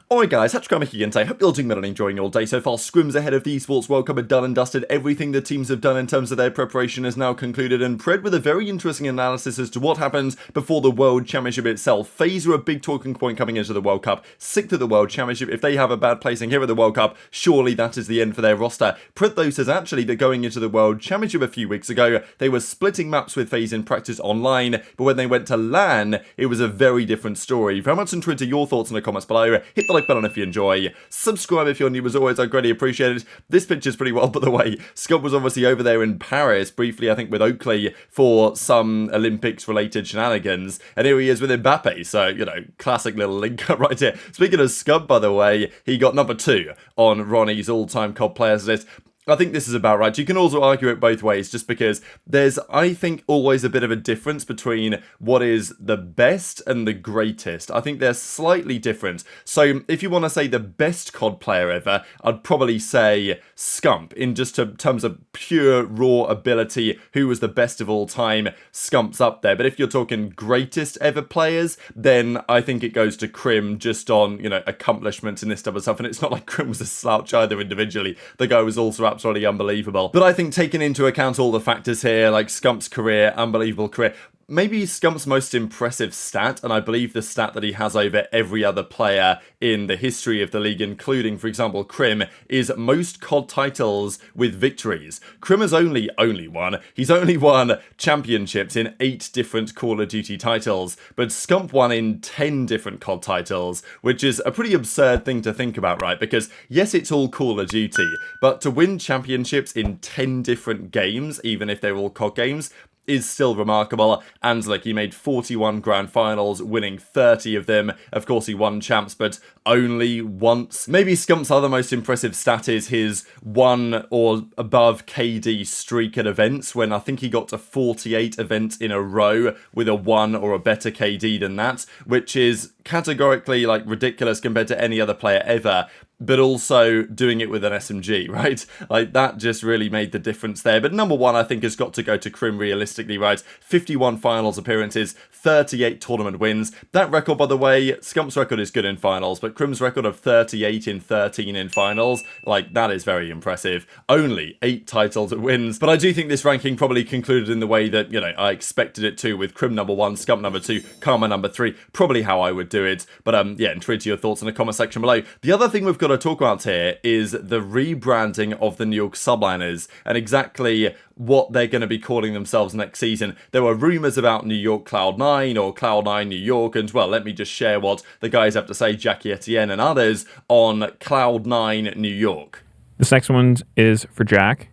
Alright guys, HyDra again today. Hope you're all doing well and enjoying your day so far. Scrims ahead of the Esports World Cup are done and dusted. Everything the teams have done in terms of their preparation is now concluded, and Pred with a very interesting analysis as to what happens before the World Championship itself. FaZe are a big talking point coming into the World Cup. 6th at the World Championship. If they have a bad placing here at the World Cup, surely that is the end for their roster. Pred though says actually that going into the World Championship a few weeks ago, they were splitting maps with FaZe in practice online, but when they went to LAN, it was a very different story. Very much into your thoughts in the comments below. Hit the like button if you enjoy. Subscribe if you're new as always, I'd greatly appreciate it. This picture's pretty well, by the way. Scump was obviously over there in Paris, briefly I think with Oakley, for some Olympics related shenanigans, and here he is with Mbappe, so, you know, classic little link up right here. Speaking of Scump, by the way, he got number 2 on Ronnie's all-time COD players list. I think this is about right. You can also argue it both ways, just because there's, I think, always a bit of a difference between what is the best and the greatest. I think they're slightly different. So if you want to say the best COD player ever, I'd probably say Scump. In just terms of pure raw ability, who was the best of all time, Scump's up there. But if you're talking greatest ever players, then I think it goes to Crim just on, you know, accomplishments in this type of stuff. And it's not like Crim was a slouch either individually. The guy was also absolutely unbelievable. But I think taking into account all the factors here, like Scump's career, unbelievable career, maybe Scump's most impressive stat, and I believe the stat that he has over every other player in the history of the league, including, for example, Crim, is most COD titles with victories. Crim has only won. He's only won championships in 8 different Call of Duty titles, but Scump won in 10 different COD titles, which is a pretty absurd thing to think about, right? Because, yes, it's all Call of Duty, but to win championships in 10 different games, even if they're all COD games, is still remarkable. And like, he made 41 grand finals, winning 30 of them. Of course, he won champs, but only once. Maybe Scump's other most impressive stat is his 1 or above KD streak at events, when I think he got to 48 events in a row with a 1 or a better KD than that, which is categorically like ridiculous compared to any other player ever. But also doing it with an SMG, right? Like, that just really made the difference there. But number 1, I think, has got to go to Crim realistically, right? 51 finals appearances, 38 tournament wins. That record, by the way, Scump's record is good in finals, but Crim's record of 38 in 13 in finals, like, that is very impressive. Only 8 titles and wins. But I do think this ranking probably concluded in the way that, you know, I expected it to, with Crim number 1, Scump number 2, Karma number 3. Probably how I would do it. But, yeah, intrigued to your thoughts in the comment section below. The other thing we've got to talk about here is the rebranding of the New York Subliners and exactly what they're going to be calling themselves next season. There were rumours about New York Cloud9 or Cloud9 New York, and well, let me just share what the guys have to say, Jackie Etienne and others, on Cloud9 New York. This next one is for Jack.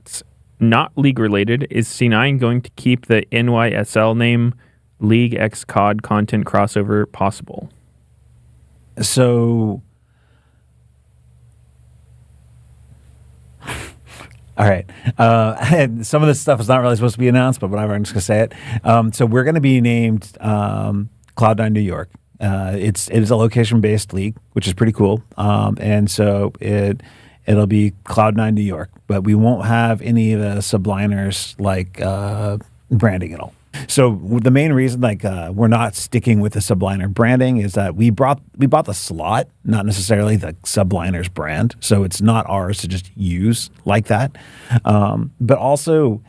It's not league related. Is C9 going to keep the NYSL name League X COD content crossover possible? So all right. Some of this stuff is not really supposed to be announced, but whatever, I'm just going to say it. So we're going to be named Cloud9 New York. It is a location-based league, which is pretty cool. And so it'll be Cloud9 New York, but we won't have any of the Subliners like branding at all. So the main reason, like, we're not sticking with the Subliner branding is that we bought the slot, not necessarily the Subliners brand. So it's not ours to just use like that. But also,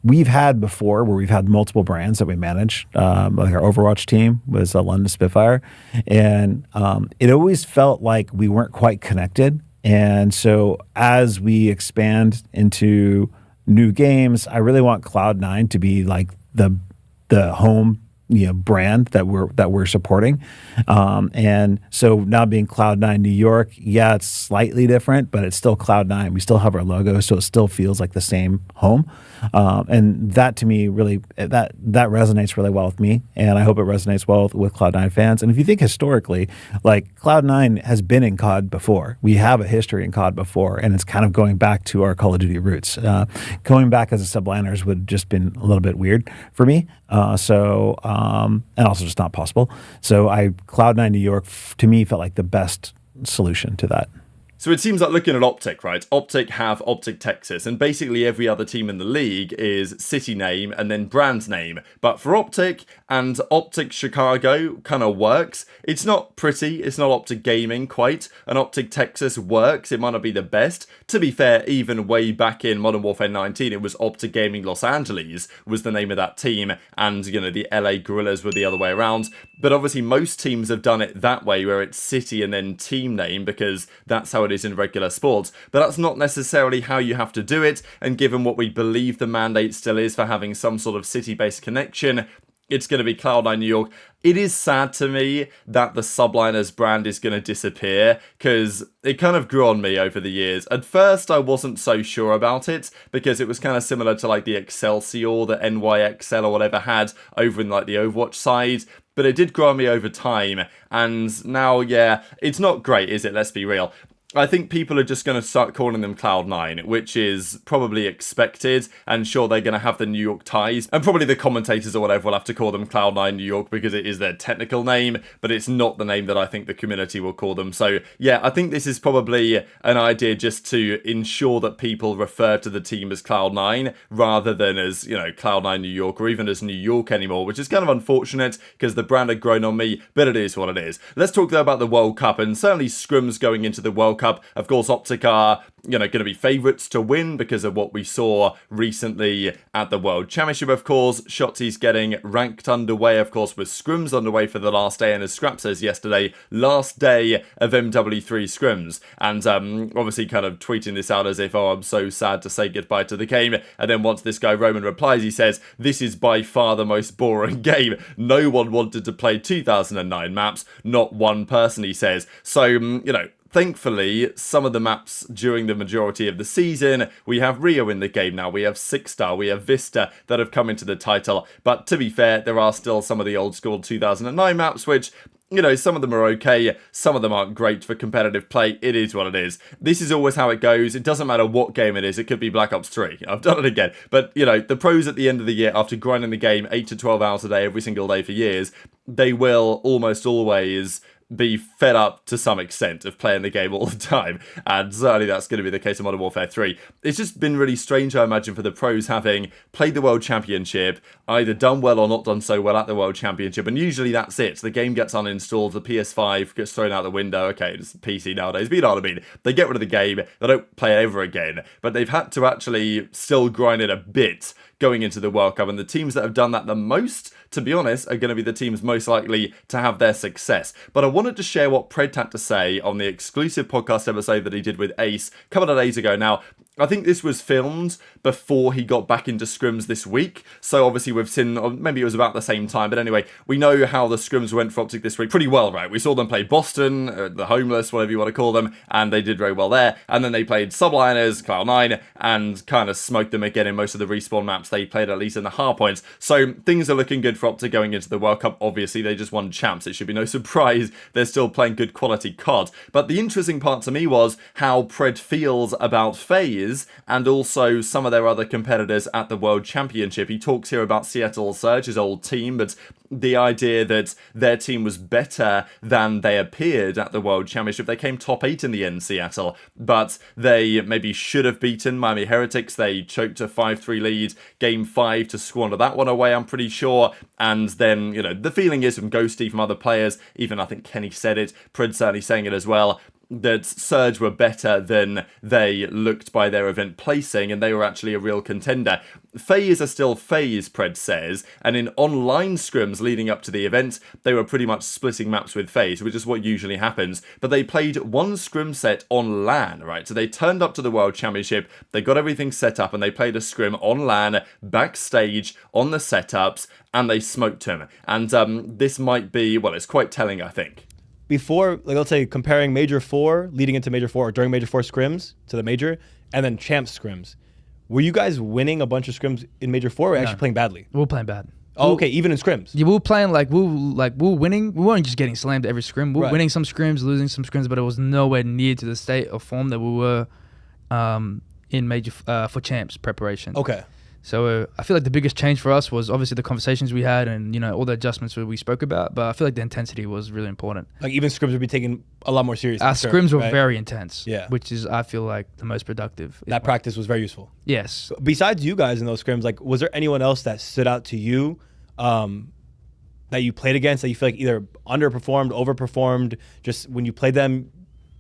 we've had before where we've had multiple brands that we manage. Like our Overwatch team was a London Spitfire, and it always felt like we weren't quite connected. And so as we expand into new games, I really want Cloud9 to be like the home, you know, brand that we're supporting. And so now being Cloud9 New York, yeah, it's slightly different, but it's still Cloud9. We still have our logo, so it still feels like the same home. And that to me really, that resonates really well with me, and I hope it resonates well with Cloud9 fans. And if you think historically, like, Cloud9 has been in COD before. We have a history in COD before, and it's kind of going back to our Call of Duty roots. Going back as a Subliners would have just been a little bit weird for me. And also just not possible. So Cloud9 New York, to me, felt like the best solution to that. So it seems like looking at OpTic, right? OpTic have OpTic Texas, and basically every other team in the league is city name and then brand name. But for OpTic and OpTic Chicago kind of works. It's not pretty, it's not OpTic Gaming quite, and OpTic Texas works. It might not be the best. To be fair, even way back in Modern Warfare 19, it was OpTic Gaming Los Angeles was the name of that team, and you know, the LA Gorillas were the other way around. But obviously most teams have done it that way, where it's city and then team name, because that's how it is in regular sports. But that's not necessarily how you have to do it, and given what we believe the mandate still is for having some sort of city-based connection, it's going to be Cloud9 New York. It is sad to me that the Subliners brand is going to disappear, because it kind of grew on me over the years. At first, I wasn't so sure about it, because it was kind of similar to like the Excelsior that NYXL or whatever had over in like the Overwatch side. But it did grow on me over time, and now, yeah, it's not great, is it? Let's be real. I think people are just going to start calling them Cloud9, which is probably expected, and sure, they're going to have the New York ties, and probably the commentators or whatever will have to call them Cloud9 New York because it is their technical name, but it's not the name that I think the community will call them. So yeah, I think this is probably an idea just to ensure that people refer to the team as Cloud9 rather than as, you know, Cloud9 New York or even as New York anymore, which is kind of unfortunate because the brand had grown on me, but it is what it is. Let's talk though about the World Cup, and certainly scrims going into the World Cup. Of course, OpTic are, you know, going to be favourites to win because of what we saw recently at the World Championship, of course. Shotzzy's getting ranked underway, of course, with scrims underway for the last day, and as Scrap says yesterday, last day of MW3 scrims. And obviously kind of tweeting this out as if, oh, I'm so sad to say goodbye to the game. And then once this guy Roman replies, he says, this is by far the most boring game. No one wanted to play 2009 maps, not one person, he says. So, you know, thankfully, some of the maps during the majority of the season, we have ReeaL in the game now, we have Six Star, we have Vista that have come into the title. But to be fair, there are still some of the old school 2009 maps, which, you know, some of them are okay, some of them aren't great for competitive play. It is what it is. This is always how it goes. It doesn't matter what game it is. It could be Black Ops 3. I've done it again. But, you know, the pros at the end of the year, after grinding the game 8 to 12 hours a day, every single day for years, they will almost always be fed up to some extent of playing the game all the time, and certainly that's going to be the case of Modern Warfare 3. It's just been really strange, I imagine, for the pros having played the World Championship, either done well or not done so well at the World Championship, and usually that's it. The game gets uninstalled, the PS5 gets thrown out the window. Okay, it's PC nowadays, but you know what I mean. They get rid of the game, they don't play it ever again, but they've had to actually still grind it a bit going into the World Cup, and the teams that have done that the most, to be honest, are going to be the teams most likely to have their success. But I wanted to share what Pred had to say on the exclusive podcast episode that he did with Ace a couple of days ago. Now, I think this was filmed before he got back into scrims this week, so obviously we've seen, or maybe it was about the same time, but anyway, we know how the scrims went for OpTic this week pretty well, right? We saw them play Boston, the Homeless, whatever you want to call them, and they did very well there, and then they played Subliners, Cloud9, and kind of smoked them again in most of the respawn maps. They played at least in the hard points, so things are looking good for OpTic going into the World Cup. Obviously, they just won champs. It should be no surprise they're still playing good quality COD, but the interesting part to me was how Pred feels about FaZe and also some of their other competitors at the World Championship. He talks here about Seattle Surge, his old team, but the idea that their team was better than they appeared at the World Championship. They came top 8 in the end, Seattle, but they maybe should have beaten Miami Heretics. They choked a 5-3 lead, game 5 to squander that one away, I'm pretty sure. And then, you know, the feeling is from Ghosty, from other players, even I think Kenny said it, Pred certainly saying it as well, that Surge were better than they looked by their event placing, and they were actually a real contender. FaZe are still FaZe, Pred says, and in online scrims leading up to the event, they were pretty much splitting maps with FaZe, which is what usually happens, but they played one scrim set on LAN, right? So they turned up to the World Championship, they got everything set up, and they played a scrim on LAN, backstage, on the setups, and they smoked him. And this might be, well, it's quite telling, I think. Before, like, let's say comparing Major 4, leading into Major 4, or during Major 4 scrims to the Major, and then Champs scrims, were you guys winning a bunch of scrims in Major 4 or actually playing badly? We were playing bad. Oh, okay, even in scrims? Yeah, we were playing we were winning. We weren't just getting slammed every scrim. We were winning some scrims, losing some scrims, but it was nowhere near to the state of form that we were in Major for Champs preparation. Okay. So I feel like the biggest change for us was obviously the conversations we had and, you know, all the adjustments that we spoke about. But I feel like the intensity was really important. Like even scrims would be taken a lot more seriously. Our scrims were right? very intense. Yeah. Which is, I feel like, the most productive. That practice was very useful. Yes. Besides you guys in those scrims, like, was there anyone else that stood out to you that you played against that you feel like either underperformed, overperformed? Just when you played them,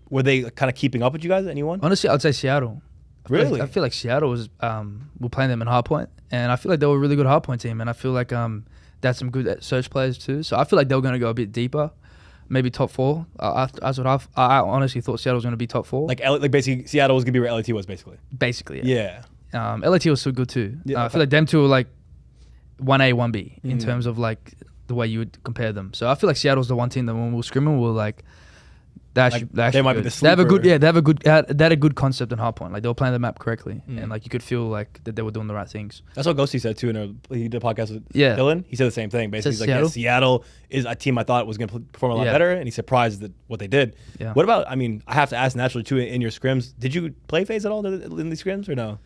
were they kind of keeping up with you guys? Anyone? Honestly, I'd say Seattle. Really? I feel like Seattle was we're playing them in hardpoint, and I feel like they were a really good hardpoint team, and I feel like they had some good search players too. So I feel like they were going to go a bit deeper, maybe top 4. That's what I honestly thought Seattle was going to be top 4. Like basically Seattle was going to be where LAT was basically. Basically, Yeah. LAT was so good too. Yeah, I feel like them two were like 1A, 1B in terms of like the way you would compare them. So I feel like Seattle's the one team that when we were scrimming, we were like, they might be the sleeper. They had a good concept in hardpoint. Like they were playing the map correctly, and like you could feel like that they were doing the right things. That's what Ghosty said too. He did a podcast with Yeah. Dylan. He said the same thing. Basically, he's like, Seattle? yeah, Seattle is a team I thought was going to perform a lot Yeah. better, and he's surprised at what they did. Yeah. What about? I mean, I have to ask naturally too. In your scrims, did you play FaZe at all in these scrims or no?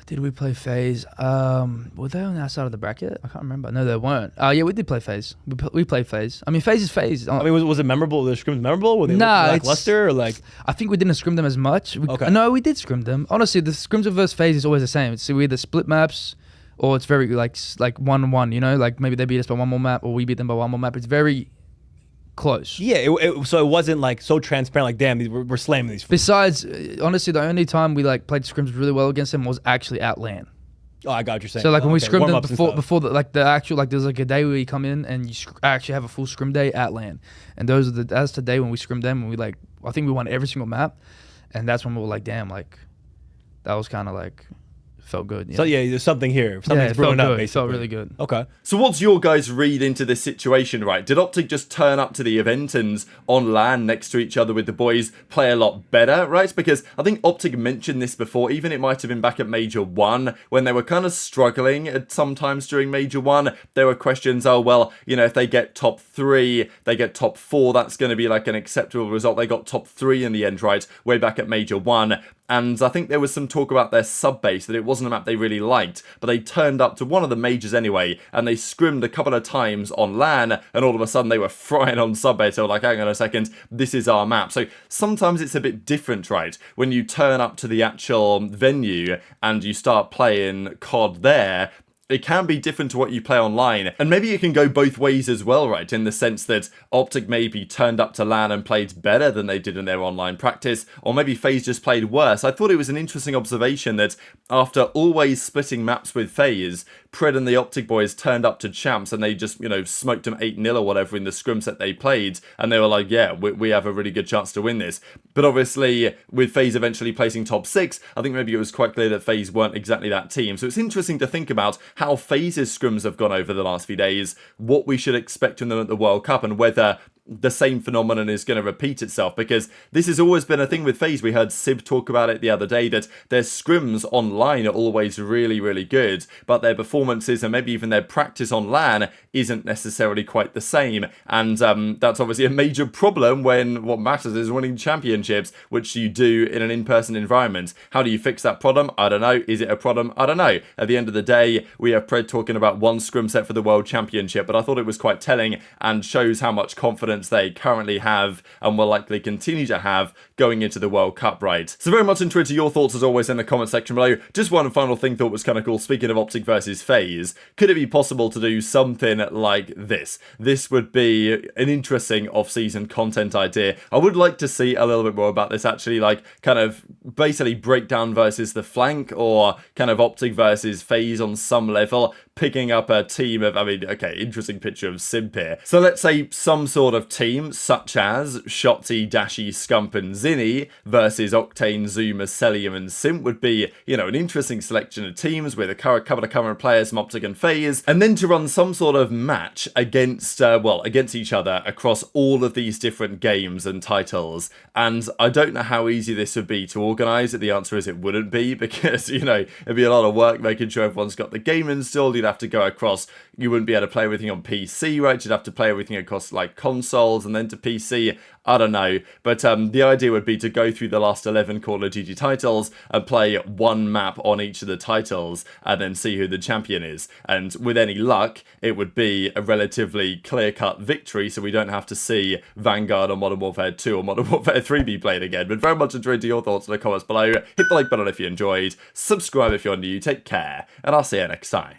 Did we play FaZe? Were they on the outside of the bracket? I can't remember. No, they weren't. Yeah, we did play FaZe. We played FaZe. I mean, FaZe is FaZe. I mean, was it memorable? Were the scrims memorable? Were they Nah, lackluster or like? I think we didn't scrim them as much. Okay. No, we did scrim them. Honestly, the scrims versus FaZe is always the same. It's either split maps or it's very like 1-1, you know? Like maybe they beat us by one more map or we beat them by one more map. It's very close. Yeah, so it wasn't like so transparent. Like, damn, we're slamming these. Besides, honestly, the only time we like played scrims really well against them was actually at LAN. Oh, I got what you're saying. So like when we scrimmed them warm-ups and stuff. before the actual like there's like a day where you come in and you actually have a full scrim day at LAN, and that's the day when we scrimmed them and we like I think we won every single map, and that's when we were like damn like that was kind of like felt good. So yeah, there's something here. Something's it felt brewing up. good. Basically, It felt really good. Okay. So what's your guys' read into this situation, right? Did OpTic just turn up to the event and on LAN next to each other with the boys play a lot better, right? Because I think OpTic mentioned this before, even it might have been back at Major 1, when they were kind of struggling at sometimes during Major 1. There were questions, oh, well, you know, if they get top 3, they get top 4, that's going to be like an acceptable result. They got top 3 in the end, right? Way back at Major 1. And I think there was some talk about their sub base, that it wasn't a map they really liked, but they turned up to one of the majors anyway, and they scrimmed a couple of times on LAN, and all of a sudden they were frying on sub base. They were like, hang on a second, this is our map. So sometimes it's a bit different, right? When you turn up to the actual venue and you start playing COD there, it can be different to what you play online. And maybe it can go both ways as well, right? In the sense that OpTic maybe turned up to LAN and played better than they did in their online practice, or maybe FaZe just played worse. I thought it was an interesting observation that after always splitting maps with FaZe, Pred and the OpTic boys turned up to champs and they just, you know, smoked them 8-0 or whatever in the scrim set they played. And they were like, yeah, we have a really good chance to win this. But obviously, with FaZe eventually placing top 6, I think maybe it was quite clear that FaZe weren't exactly that team. So it's interesting to think about how FaZe's scrims have gone over the last few days, what we should expect from them at the World Cup, and whether the same phenomenon is going to repeat itself, because this has always been a thing with FaZe. We heard Sib talk about it the other day, that their scrims online are always really, really good, but their performances and maybe even their practice on LAN isn't necessarily quite the same, and that's obviously a major problem when what matters is winning championships, which you do in an in-person environment. How do you fix that problem? I don't know. Is it a problem? I don't know. At the end of the day, we have Pred talking about one scrim set for the World Championship, but I thought it was quite telling and shows how much confidence they currently have and will likely continue to have going into the World Cup, right? So very much into your thoughts as always in the comment section below. Just one final thing thought was kind of cool. Speaking of OpTic versus FaZe, could it be possible to do something like this? This would be an interesting off-season content idea. I would like to see a little bit more about this actually, like kind of basically breakdown versus the flank, or kind of OpTic versus FaZe on some level, picking up a team of, I mean, okay, interesting picture of Simp here. So let's say some sort of team such as Shotzzy, Dashy, Scump and Zinni versus Octane, Zoom, Cellium and Simp would be, you know, an interesting selection of teams with a couple of current players from OpTic and FaZe, and then to run some sort of match against, against each other across all of these different games and titles. And I don't know how easy this would be to organise. The answer is it wouldn't be, because, you know, it'd be a lot of work making sure everyone's got the game installed. You'd have to go across, you wouldn't be able to play everything on PC, right? You'd have to play everything across like console consoles and then to PC. I don't know, but the idea would be to go through the last 11 Call of Duty titles and play one map on each of the titles and then see who the champion is. And with any luck, it would be a relatively clear-cut victory, so we don't have to see Vanguard or Modern Warfare 2 or Modern Warfare 3 be played again. But very much enjoyed your thoughts in the comments below. Hit the like button if you enjoyed, subscribe if you're new, take care, and I'll see you next time.